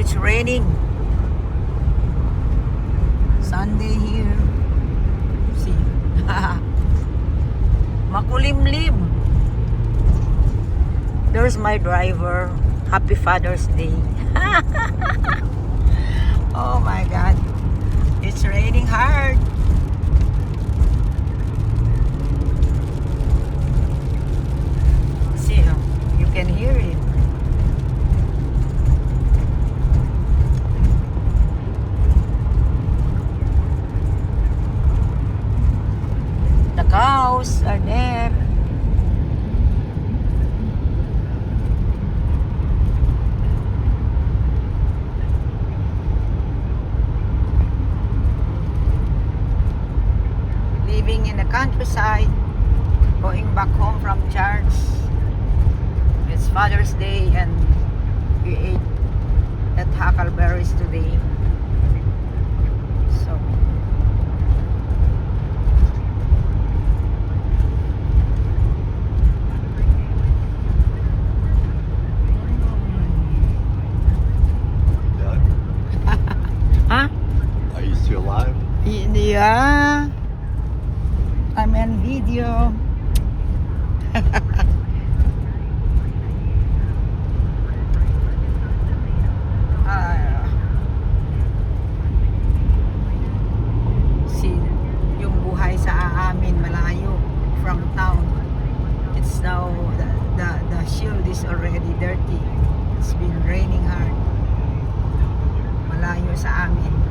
it's raining. Sunday here. See. Makulimlim. There's my driver. Happy Father's Day. Oh my God. It's raining hard. See, you can hear it. The cows are there. Living in the countryside, going back home from church. It's Father's Day and we ate at Huckleberries today. So Doug, huh? are you still alive? Yeah, I'm in video. See, yung buhay sa amin malayo from town. It's now the shield is already dirty. It's been raining hard. Malayo sa amin.